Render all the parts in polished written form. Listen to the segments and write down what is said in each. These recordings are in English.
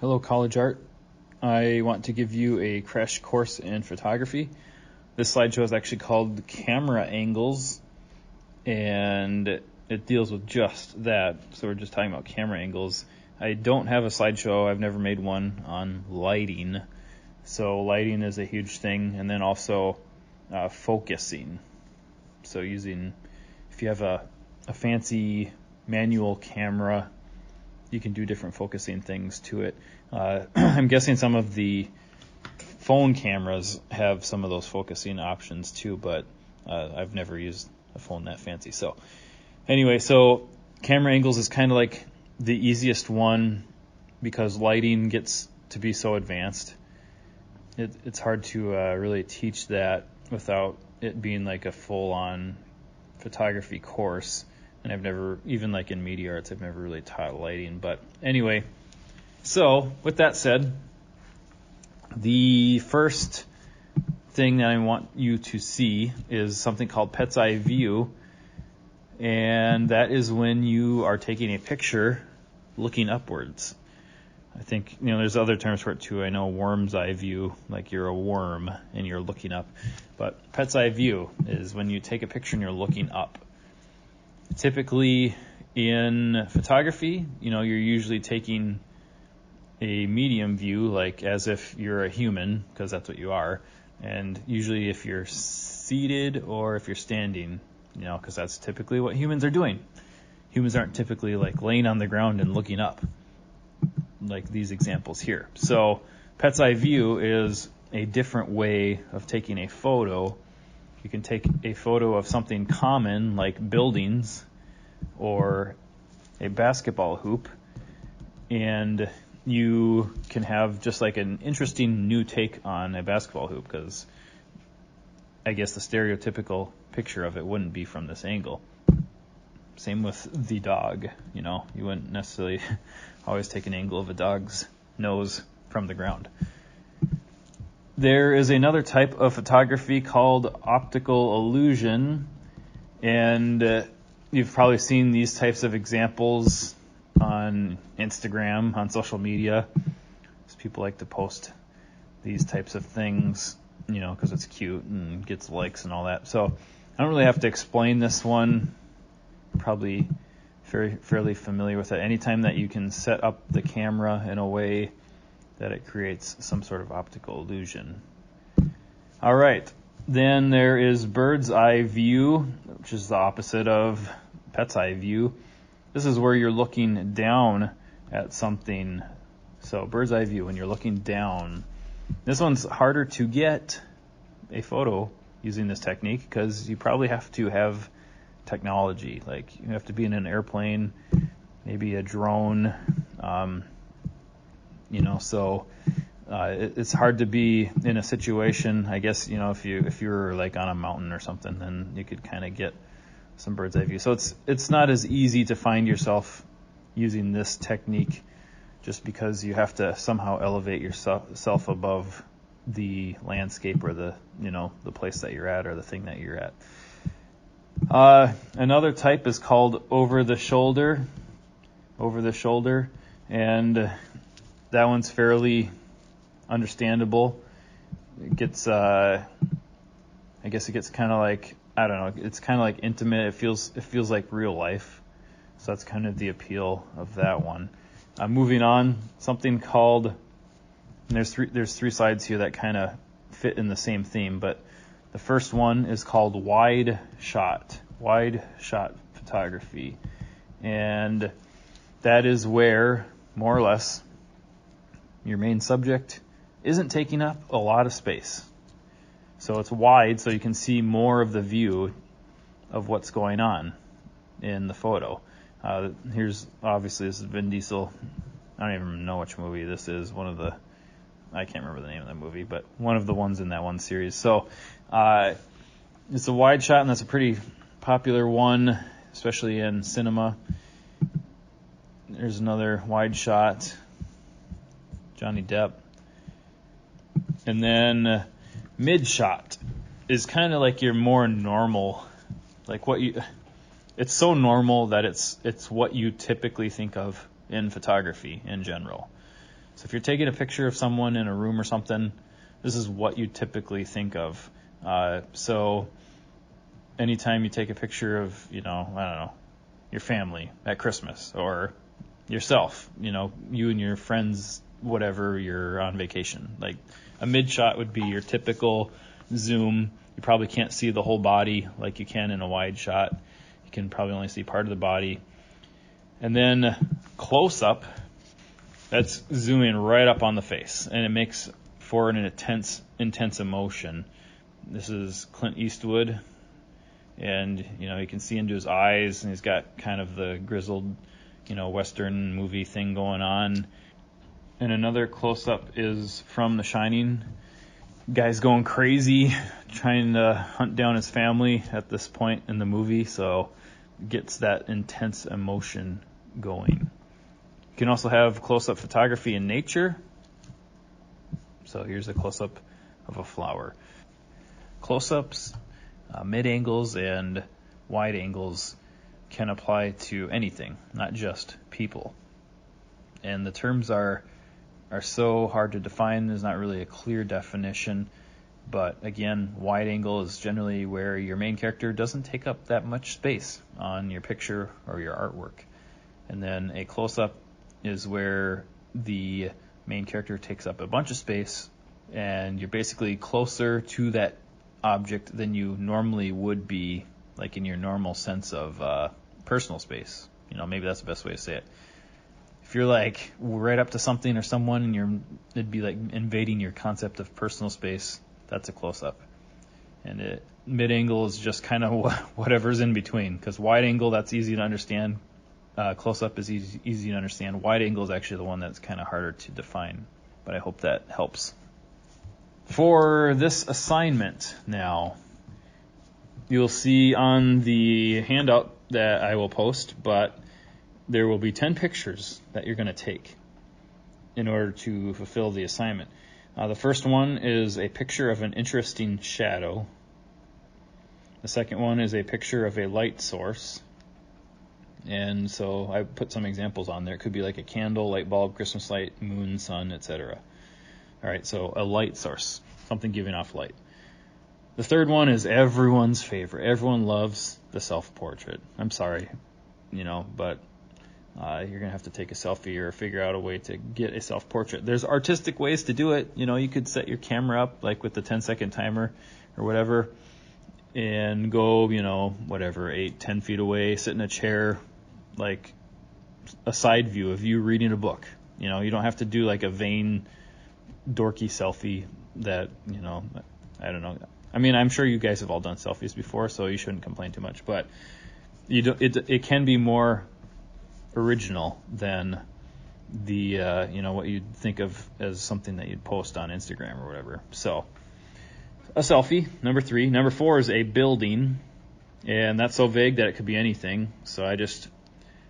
Hello, College Art. I want to give you a crash course in photography. This slideshow is actually called Camera Angles, and it deals with just that. So we're just talking about camera angles. I don't have a slideshow. I've never made one on lighting. So lighting is a huge thing, and then also focusing. So if you have a fancy manual camera, you can do different focusing things to it. I'm guessing some of the phone cameras have some of those focusing options too, but I've never used a phone that fancy. So anyway, so camera angles is kind of like the easiest one because lighting gets to be so advanced. It's hard to really teach that without it being like a full-on photography course. And I've never, even like in media arts, I've never really taught lighting. But anyway, so with that said, the first thing that I want you to see is something called Pet's Eye View. And that is when you are taking a picture looking upwards. I think, there's other terms for it too. I know worm's eye view, like you're a worm and you're looking up. But Pet's Eye View is when you take a picture and you're looking up. Typically in photography, you're usually taking a medium view, like as if you're a human, because that's what you are. And usually if you're seated or if you're standing, because that's typically what humans are doing. Humans aren't typically like laying on the ground and looking up, like these examples here. So Pet's Eye View is a different way of taking a photo. You can take a photo of something common like buildings or a basketball hoop, and you can have just like an interesting new take on a basketball hoop, because I guess the stereotypical picture of it wouldn't be from this angle. Same with the dog, you wouldn't necessarily always take an angle of a dog's nose from the ground. There is another type of photography called optical illusion, and you've probably seen these types of examples on Instagram, on social media. People like to post these types of things, because it's cute and gets likes and all that. So I don't really have to explain this one. Probably fairly familiar with it. Anytime that you can set up the camera in a way that it creates some sort of optical illusion. All right. Then there is bird's eye view, which is the opposite of Pet's Eye View. This is where you're looking down at something. So bird's eye view, when you're looking down. This one's harder to get a photo using this technique because you probably have to have technology. Like you have to be in an airplane, maybe a drone, so it's hard to be in a situation. I guess, if you were like on a mountain or something, then you could kind of get some bird's eye view. So it's not as easy to find yourself using this technique just because you have to somehow elevate yourself above the landscape or the place that you're at or the thing that you're at. Another type is called over the shoulder, and that one's fairly understandable. It gets, I guess it gets kind of like, I don't know, it's kind of like intimate. It feels like real life. So that's kind of the appeal of that one. Moving on, something called, and there's three sides here that kind of fit in the same theme, but the first one is called wide shot photography. And that is where, more or less, your main subject isn't taking up a lot of space. So it's wide, so you can see more of the view of what's going on in the photo. This is Vin Diesel. I don't even know which movie this is. I can't remember the name of that movie, but one of the ones in that one series. So it's a wide shot, and that's a pretty popular one, especially in cinema. There's another wide shot, Johnny Depp. And then mid shot is kind of like your more normal, like it's so normal that it's what you typically think of in photography in general. So if you're taking a picture of someone in a room or something, this is what you typically think of. So anytime you take a picture of, I don't know, your family at Christmas, or yourself, you and your friends, whatever, you're on vacation. Like a mid shot would be your typical zoom. You probably can't see the whole body like you can in a wide shot. You can probably only see part of the body. And then close up, that's zooming right up on the face, and it makes for an intense emotion. This is Clint Eastwood, and you can see into his eyes, and he's got kind of the grizzled, Western movie thing going on. And another close-up is from The Shining. Guy's going crazy, trying to hunt down his family at this point in the movie, so gets that intense emotion going. You can also have close-up photography in nature. So here's a close-up of a flower. Close-ups, mid-angles, and wide angles can apply to anything, not just people. And the terms are so hard to define. There's not really a clear definition. But again, wide angle is generally where your main character doesn't take up that much space on your picture or your artwork. And then a close-up is where the main character takes up a bunch of space and you're basically closer to that object than you normally would be, like in your normal sense of personal space. Maybe that's the best way to say it. If you're like right up to something or someone and it'd be like invading your concept of personal space, that's a close-up. And mid-angle is just kind of whatever's in between, because wide angle, that's easy to understand. Close-up is easy to understand. Wide angle is actually the one that's kind of harder to define, but I hope that helps. For this assignment now, you'll see on the handout that I will post, but there will be 10 pictures that you're going to take in order to fulfill the assignment. The first one is a picture of an interesting shadow. The second one is a picture of a light source. And so I put some examples on there. It could be like a candle, light bulb, Christmas light, moon, sun, etc. All right, so a light source, something giving off light. The third one is everyone's favorite. Everyone loves the self-portrait. I'm sorry, but you're going to have to take a selfie or figure out a way to get a self-portrait. There's artistic ways to do it. You could set your camera up like with the 10-second timer or whatever and go, 8-10 feet away, sit in a chair, like a side view of you reading a book. You don't have to do like a vain, dorky selfie that, I don't know. I mean, I'm sure you guys have all done selfies before, so you shouldn't complain too much. But it can be more original than the what you'd think of as something that you'd post on Instagram or whatever. So a selfie, number 3. Number 4 is a building, and that's so vague that it could be anything. So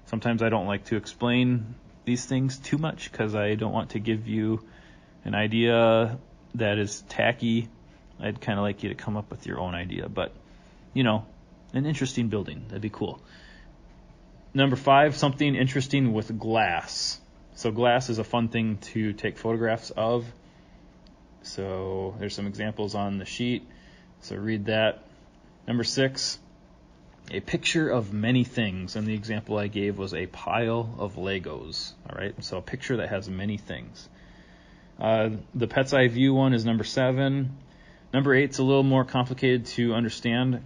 sometimes I don't like to explain these things too much because I don't want to give you an idea that is tacky. I'd kind of like you to come up with your own idea, but an interesting building, that'd be cool. Number 5, something interesting with glass. So glass is a fun thing to take photographs of. So there's some examples on the sheet. So read that. Number 6, a picture of many things. And the example I gave was a pile of Legos. All right. So a picture that has many things. The pet's eye view one is number 7. Number 8 is a little more complicated to understand.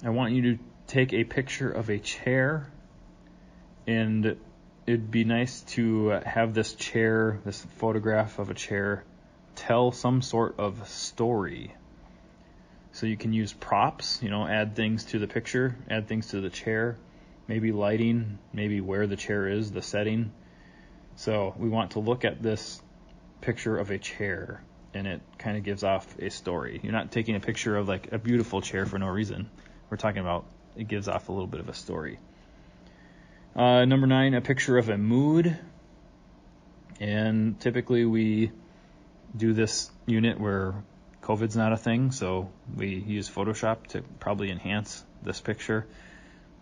I want you to take a picture of a chair. And it'd be nice to have this photograph of a chair, tell some sort of story. So you can use props, add things to the picture, add things to the chair, maybe lighting, maybe where the chair is, the setting. So we want to look at this picture of a chair, and it kind of gives off a story. You're not taking a picture of like a beautiful chair for no reason. We're talking about it gives off a little bit of a story. Number 9, a picture of a mood. And typically we do this unit where COVID's not a thing, so we use Photoshop to probably enhance this picture.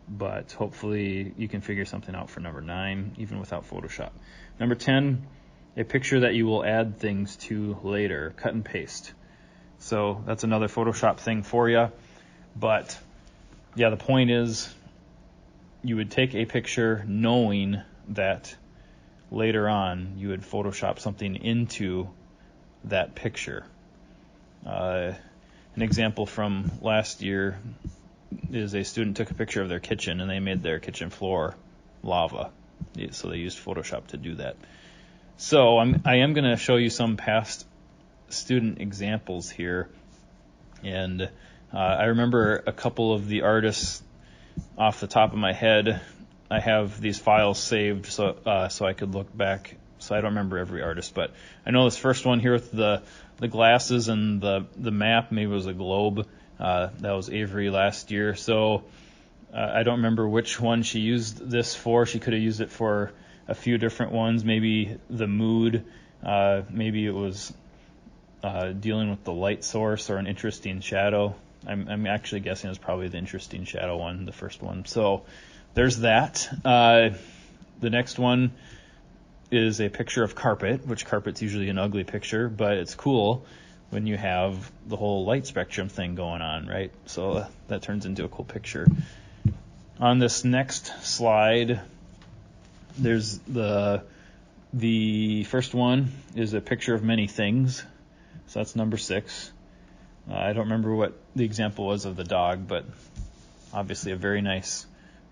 But hopefully you can figure something out for number 9, even without Photoshop. Number 10 a picture that you will add things to later, cut and paste. So that's another Photoshop thing for you. But yeah, the point is you would take a picture knowing that later on you would Photoshop something into that picture. An example from last year is a student took a picture of their kitchen and they made their kitchen floor lava. So they used Photoshop to do that. So I am going to show you some past student examples here. And I remember a couple of the artists off the top of my head. I have these files saved so I could look back. So I don't remember every artist, but I know this first one here with the glasses and the map, maybe it was a globe. That was Avery last year. So I don't remember which one she used this for. She could have used it for a few different ones. Maybe the mood. Maybe it was dealing with the light source or an interesting shadow. I'm actually guessing it was probably the interesting shadow one, the first one. So there's that. The next one is a picture of carpet, which carpet's usually an ugly picture, but it's cool when you have the whole light spectrum thing going on, right? So that turns into a cool picture. On this next slide, there's the first one is a picture of many things. So that's number 6. I don't remember what the example was of the dog, but obviously a very nice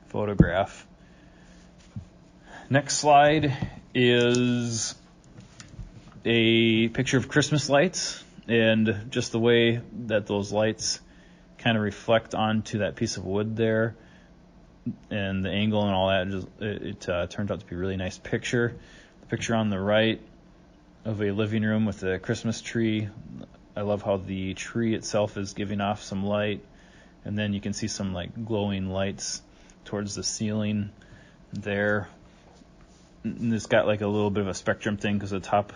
photograph. Next slide is a picture of Christmas lights and just the way that those lights kind of reflect onto that piece of wood there and the angle and all that. It turned out to be a really nice picture. The picture on the right of a living room with a Christmas tree. I love how the tree itself is giving off some light, and then you can see some like glowing lights towards the ceiling there. And it's got like a little bit of a spectrum thing because the top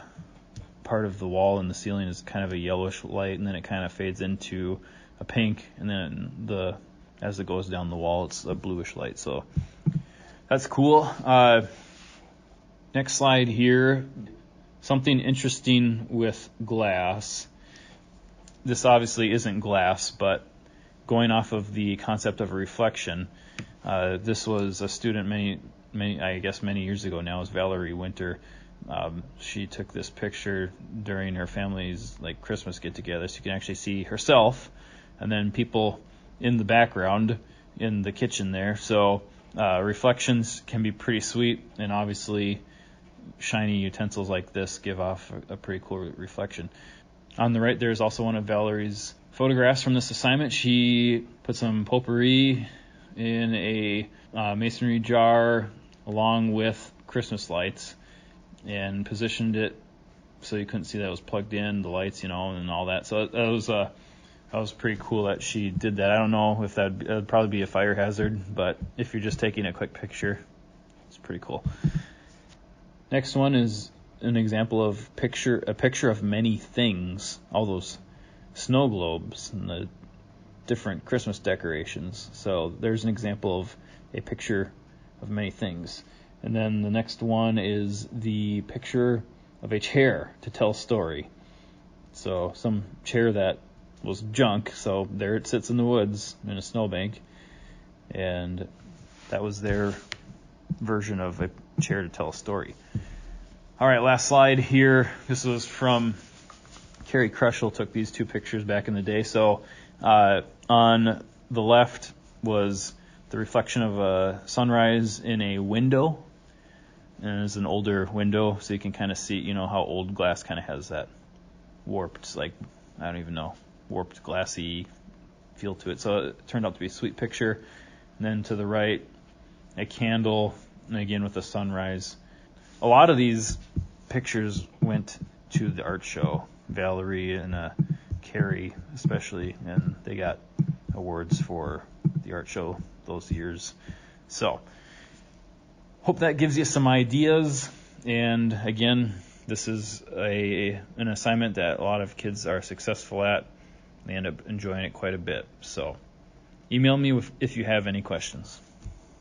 part of the wall and the ceiling is kind of a yellowish light, and then it kind of fades into a pink, and then as it goes down the wall, it's a bluish light. So that's cool. Next slide here, something interesting with glass. This obviously isn't glass, but going off of the concept of a reflection, this was a student many years ago now, is Valerie Winter. She took this picture during her family's like Christmas get-together, so you can actually see herself and then people in the background in the kitchen there. So reflections can be pretty sweet, and obviously shiny utensils like this give off a pretty cool reflection. On the right, there's also one of Valerie's photographs from this assignment. She put some potpourri in a masonry jar along with Christmas lights and positioned it so you couldn't see that it was plugged in, the lights, and all that. So that was pretty cool that she did that. I don't know if that would probably be a fire hazard, but if you're just taking a quick picture, it's pretty cool. Next one is an example of a picture of many things, all those snow globes and the different Christmas decorations. So there's an example of a picture of many things. And then the next one is the picture of a chair to tell a story. So some chair that was junk, so there it sits in the woods in a snowbank, and that was their version of a chair to tell a story. All right, last slide here. This was from Carrie Crushel, took these 2 pictures back in the day. So on the left was the reflection of a sunrise in a window, and it's an older window, so you can kind of see, how old glass kind of has that warped, like, I don't even know, warped glassy feel to it. So it turned out to be a sweet picture. And then to the right, a candle, and again with the sunrise. A lot of these pictures went to the art show, Valerie and Carrie especially, and they got awards for the art show those years. So hope that gives you some ideas. And again, this is an assignment that a lot of kids are successful at. They end up enjoying it quite a bit. So email me if you have any questions.